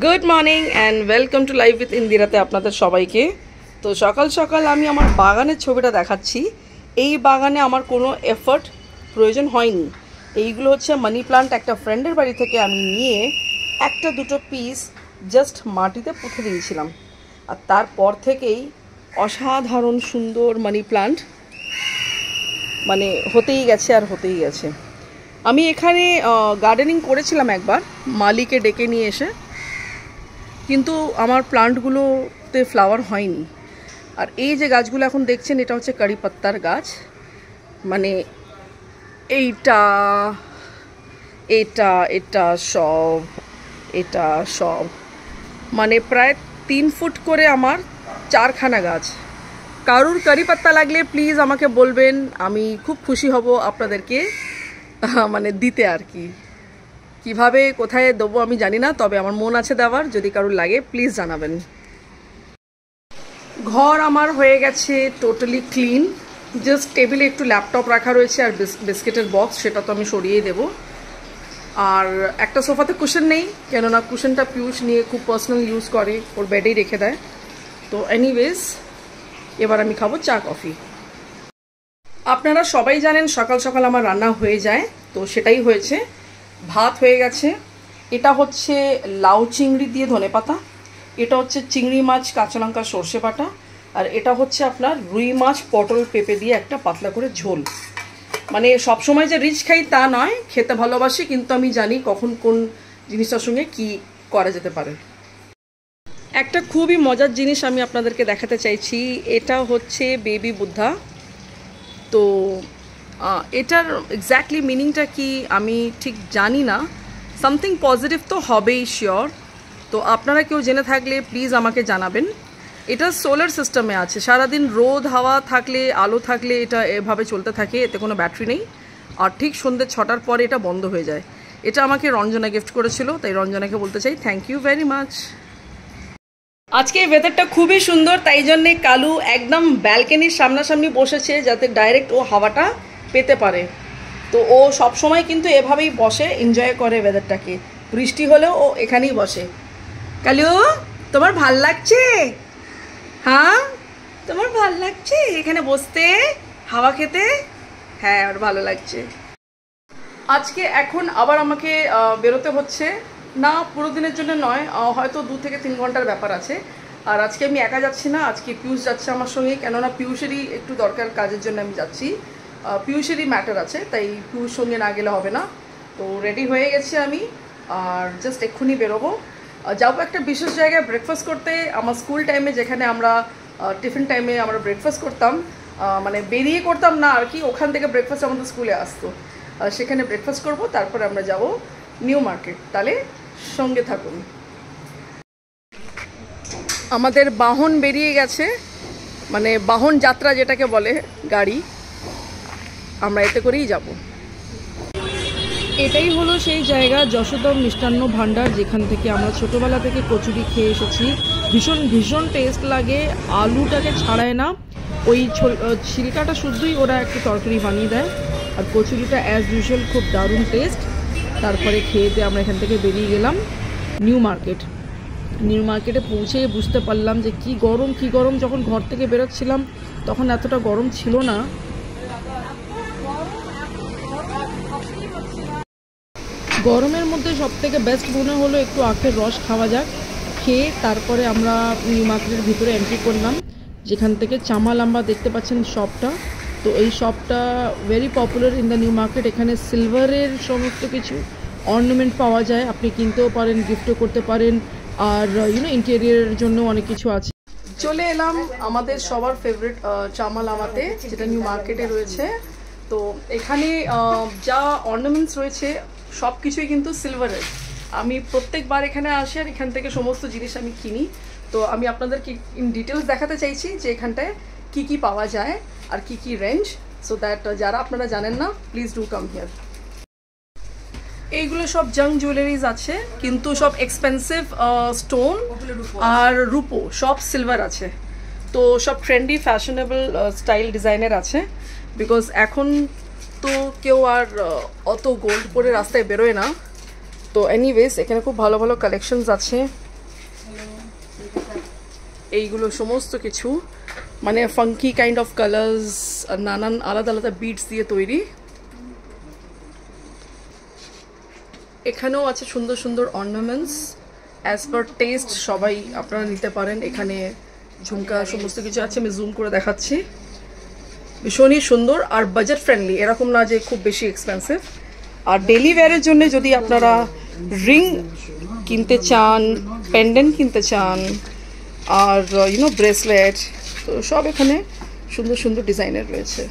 Good morning and welcome to live with ইন্দিরাতে আপনাদের সবাইকে। তো সকাল সকাল আমি আমার বাগানের ছবিটা দেখাচ্ছি। এই বাগানে আমার কোনো এফর্ট প্রয়োজন হয়নি। এইগুলো হচ্ছে মানি প্লান্ট, একটা ফ্রেন্ডের বাড়ি থেকে আমি নিয়ে একটা দুটো পিস জাস্ট মাটিতে পুঁতে দিয়েছিলাম, আর তারপর থেকেই অসাধারণ সুন্দর মানি প্লান্ট মানে হতেই গেছে আর হতেই গেছে। আমি এখানে গার্ডেনিং করেছিলাম একবার মালিকে ডেকে নিয়ে এসে, কিন্তু আমার প্লান্টগুলোতে ফ্লাওয়ার হয়নি। আর এই যে গাছগুলো এখন দেখছেন, এটা হচ্ছে কারি পাত্তার গাছ। মানে এইটা এটা এটা সব এটা সব মানে প্রায় 3 ফুট করে আমার 4খানা গাছ। কারুর কারি পাত্তা লাগলে প্লিজ আমাকে বলবেন, আমি খুব খুশি হব আপনাদেরকে মানে দিতে আর কি। কিভাবে কোথায় দেবো আমি জানি না, তবে আমার মন আছে দেওয়ার। যদি কারুর লাগে প্লিজ জানাবেন। ঘর আমার হয়ে গেছে টোটালি ক্লিন। জাস্ট টেবিলে একটু ল্যাপটপ রাখা রয়েছে আর বিস্কিটের বক্স, সেটা তো আমি সরিয়েই দেবো। আর একটা সোফাতে কুশন নেই, কেননা কুশনটা পিউষ নিয়ে খুব পার্সোনাল ইউজ করে, ওর বেডেই রেখে দেয়। তো এনিওয়েজ, এবার আমি খাবো চা কফি। আপনারা সবাই জানেন সকাল সকাল আমার রান্না হয়ে যায়, তো সেটাই হয়েছে। ভাত হয়ে গেছে। এটা হচ্ছে লাউ চিংড়ি দিয়ে ধনেপাতা, এটা হচ্ছে চিংড়ি মাছ কাঁচা লঙ্কা সর্ষে বাটা, আর এটা হচ্ছে আপনার রুই মাছ পটল পেঁপে দিয়ে একটা পাতলা করে ঝোল। মানে সবসময় যে রিচ খাই তা নয়, খেতে ভালোবাসি, কিন্তু আমি জানি কখন কোন জিনিসটার সঙ্গে কি করা যেতে পারে। একটা খুবই মজার জিনিস আমি আপনাদেরকে দেখাতে চাইছি। এটা হচ্ছে বেবি বুদ্ধা। তো এটার এক্স্যাক্টলি মিনিংটা কি আমি ঠিক জানি না। সামথিং পজিটিভ তো হবেই শিওর। তো আপনারা কেউ জেনে থাকলে প্লিজ আমাকে জানাবেন। এটা সোলার সিস্টেমে আছে। সারাদিন রোদ হাওয়া থাকলে, আলো থাকলে এটা এভাবে চলতে থাকে, এতে কোনো ব্যাটারি নেই। আর ঠিক সন্ধ্যে 6টার পরে এটা বন্ধ হয়ে যায়। এটা আমাকে রঞ্জনা গিফট করেছিল, তাই রঞ্জনাকে বলতে চাই থ্যাংক ইউ ভেরি মাচ। আজকে ওয়েদারটা খুবই সুন্দর, তাই জন্যে কালু একদম ব্যালকনির সামনাসামনি বসেছে, যাতে ডাইরেক্ট ও হাওয়াটা পেতে পারে। তো ও সবসময় কিন্তু এভাবেই বসে, এনজয় করে ওয়েদারটাকে। বৃষ্টি হলেও ও এখানেই বসে। কালু, তোমার ভাল লাগছে? হ্যাঁ, তোমার ভাল লাগছে এখানে বসতে, হাওয়া খেতে? হ্যাঁ, আমার ভালো লাগছে। আজকে এখন আবার আমাকে বেরোতে হচ্ছে না, পুরো দিনের জন্য নয়, হয়তো 2 থেকে 3 ঘন্টার ব্যাপার আছে। আর আজকে আমি একা যাচ্ছি না, আজকে পিউষ যাচ্ছে আমার সঙ্গে, কেননা পিউষেরই একটু দরকার, কাজের জন্য আমি যাচ্ছি। পিউষেরই ম্যাটার আছে, তাই পিউষ সঙ্গে না গেলে হবে না। তো রেডি হয়ে গেছি আমি, আর জাস্ট এক্ষুনি বেরোবো। যাবো একটা বিশেষ জায়গায় ব্রেকফাস্ট করতে। আমার স্কুল টাইমে যেখানে আমরা টিফিন টাইমে আমরা ব্রেকফাস্ট করতাম, মানে বেরিয়ে করতাম না আর কি, ওখান থেকে ব্রেকফাস্ট আমাদের স্কুলে আসতো। সেখানে ব্রেকফাস্ট করব, তারপরে আমরা যাব নিউ মার্কেট। তাহলে সঙ্গে থাকুন। আমাদের বাহন বেরিয়ে গেছে, মানে বাহন যাত্রা যেটাকে বলে, গাড়ি, আমরা এতে করেই যাব। এটাই হলো সেই জায়গা, যশোদম মিষ্টান্ন ভাণ্ডার, যেখান থেকে আমরা ছোটোবেলা থেকে কচুরি খেয়ে এসেছি। ভীষণ ভীষণ টেস্ট লাগে, আলুটাকে ছাড়ায় না, ওই ছিলকাটা শুদ্ধই ওরা একটু তরকারি বানিয়ে দেয়। আর কচুরিটা অ্যাজ ইউজুয়াল খুব দারুণ টেস্ট। তারপরে খেয়ে দিয়ে আমরা এখান থেকে বেরিয়ে গেলাম নিউ মার্কেট। নিউ মার্কেটে পৌঁছে বুঝতে পারলাম যে কি গরম। যখন ঘর থেকে বেরোচ্ছিলাম তখন এতটা গরম ছিল না। গরমের মধ্যে সবথেকে বেস্ট মনে হলো একটু আখের রস খাওয়া যাক। খেয়ে তারপরে আমরা নিউ মার্কেটের ভিতরে এন্ট্রি করলাম, যেখান থেকে চামাল আমরা দেখতে পাচ্ছেন শপটা। তো এই শপটা very popular in the New Market. এখানে সিলভারের সমস্ত কিছু অর্নামেন্ট পাওয়া যায়, আপনি কিনতেও পারেন, গিফটও করতে পারেন, আর ইন্টেরিয়ারের জন্য অনেক কিছু আছে। চলে এলাম আমাদের সবার ফেভারিট চামাল আমাতে, যেটা নিউ মার্কেটে রয়েছে। তো এখানে যা অর্নামেন্টস রয়েছে সব কিছুই কিন্তু সিলভারের। আমি প্রত্যেকবার এখানে আসি আর এখান থেকে সমস্ত জিনিস আমি কিনি। তো আমি আপনাদেরকে ইন ডিটেলস দেখাতে চাইছি যে এখানটায় কি কি পাওয়া যায় আর কি কি রেঞ্জ, সো দ্যাট যারা আপনারা জানেন না প্লিজ ডু কাম হিয়ার। এইগুলো সব জাং জুয়েলারিজ আছে, কিন্তু সব এক্সপেন্সিভ স্টোন আর রূপো, সব সিলভার আছে। তো সব ট্রেন্ডি ফ্যাশনেবল স্টাইল ডিজাইনের আছে, বিকজ এখন তো কেউ আর অত গোল্ড পরে রাস্তায় বেরোয় না। তো এনিওয়েজ এখানে খুব ভালো ভালো কালেকশনস আছে। এইগুলো সমস্ত কিছু মানে ফাঙ্কি কাইন্ড অফ কালার্স আর নানান আলাদা আলাদা বিডস দিয়ে তৈরি। এখানেও আছে সুন্দর সুন্দর অর্নামেন্টস অ্যাজ পার টেস্ট, সবাই আপনারা নিতে পারেন। এখানে ঝুমকা সমস্ত কিছু আছে, আমি জুম করে দেখাচ্ছি। ভীষণই সুন্দর আর বাজেট ফ্রেন্ডলি, এরকম না যে খুব বেশি এক্সপেন্সিভ। আর ডেলি ওয়্যারের জন্য যদি আপনারা রিং কিনতে চান, পেন্ডেন্ট কিনতে চান, আর ব্রেসলেট, তো সব এখানে সুন্দর সুন্দর ডিজাইনের রয়েছে।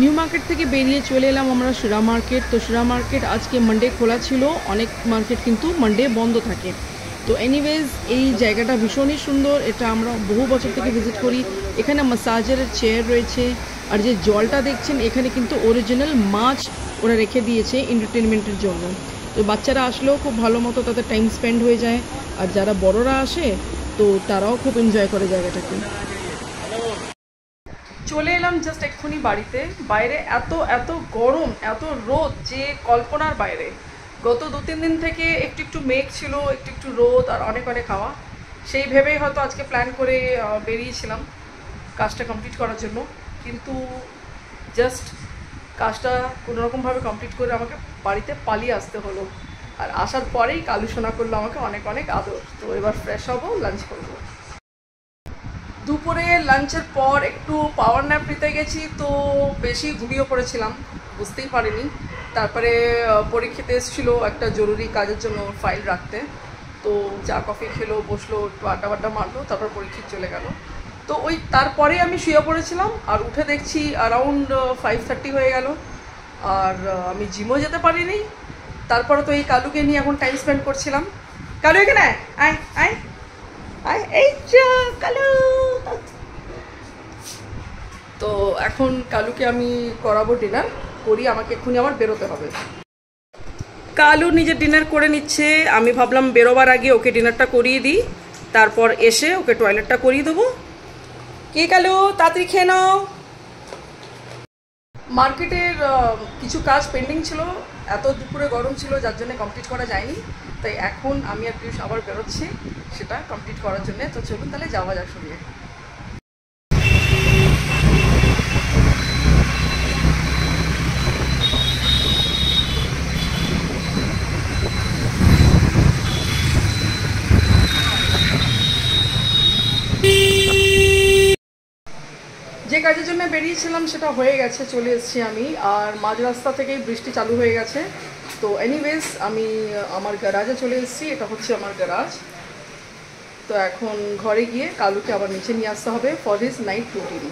নিউ মার্কেট থেকে বেরিয়ে চলে এলাম আমরা শিরা মার্কেট। তো শিরা মার্কেট আজকে মানডে খোলা ছিল, অনেক মার্কেট কিন্তু মানডে বন্ধ থাকে। তো এনিওয়েজ এই জায়গাটা ভীষণই সুন্দর, এটা আমরা বহু বছর থেকে ভিজিট করি। এখানে ম্যাসাজের চেয়ার রয়েছে, আর যে জলটা দেখছেন এখানে কিন্তু অরিজিনাল মাছ ওরা রেখে দিয়েছে এন্টারটেনমেন্টের জন্য। তো বাচ্চারা আসলেও খুব ভালো মতো তাদের টাইম স্পেন্ড হয়ে যায়, আর যারা বড়রা আসে তো তারাও খুব এনজয় করে জায়গাটাকে। চলে এলাম জাস্ট এক্ষুনি বাড়িতে। বাইরে এত এত গরম, এত রোদ যে কল্পনার বাইরে। গত 2-3 দিন থেকে একটু একটু মেঘ ছিল, একটু একটু রোদ আর অনেক অনেক হাওয়া। সেই ভেবেই হয়তো আজকে প্ল্যান করে বেরিয়েছিলাম কাজটা কমপ্লিট করার জন্য, কিন্তু জাস্ট কাজটা কোনোরকমভাবে কমপ্লিট করে আমাকে বাড়িতে পালিয়ে আসতে হলো। আর আসার পরেই কালু সোনা করলো আমাকে অনেক অনেক আদর। তো এবার ফ্রেশ হবো, লাঞ্চ করবো। দুপুরে লাঞ্চের পর একটু পাওয়ার ন্যাপ নিতে গেছি, তো বেশি ঘুমিয়ে পড়েছিলাম, বুঝতেই পারিনি। তারপরে পরীক্ষিতে এসেছিলো একটা জরুরি কাজের জন্য ফাইল রাখতে, তো চা কফি খেলো, বসলো, একটু আড্ডা বাড্ডা মারলো, তারপর পরীক্ষিত চলে গেল। তো ওই তারপরে আমি শুয়ে পড়েছিলাম, আর উঠে দেখছি অ্যারাউন্ড 5:30 হয়ে গেল। আর আমি জিমও যেতে পারিনি। তারপরে তো এই কালুকে নিয়ে এখন টাইম স্পেন্ড করছিলাম। কালু এখানে আয় আয় আয়, এই কালু। তো এখন কালুকে আমি করাবো ডিনার, করি আমাকে এক্ষুনি আবার বেরোতে হবে। কালু নিজের ডিনার করে নিচ্ছে, আমি ভাবলাম বেরোবার আগে ওকে ডিনারটা করিয়ে দিই, তারপর এসে ওকে টয়লেটটা করিয়ে দেবো। কি কালু, তাড়াতাড়ি খেয়ে নাও। মার্কেটের কিছু কাজ পেন্ডিং ছিল, এত দুপুরে গরম ছিল যার জন্য কমপ্লিট করা যায়নি। তাই এখন আমি আর পিউষ আবার বেরোচ্ছি সেটা কমপ্লিট করার জন্য। তো চলুন তাহলে যাওয়া যাক শুনিয়ে। যে কাজের জন্য বেরিয়েছিলাম সেটা হয়ে গেছে, চলে এসেছি আমি। আর মাঝ রাস্তা থেকেই বৃষ্টি চালু হয়ে গেছে। তো এনিওয়েজ আমি আমার গ্যারাজে চলে এসেছি, এটা হচ্ছে আমার গ্যারাজ। তো এখন ঘরে গিয়ে কালুকে আবার নিচে নিয়ে আসতে হবে ফর হিজ নাইট রুটিন।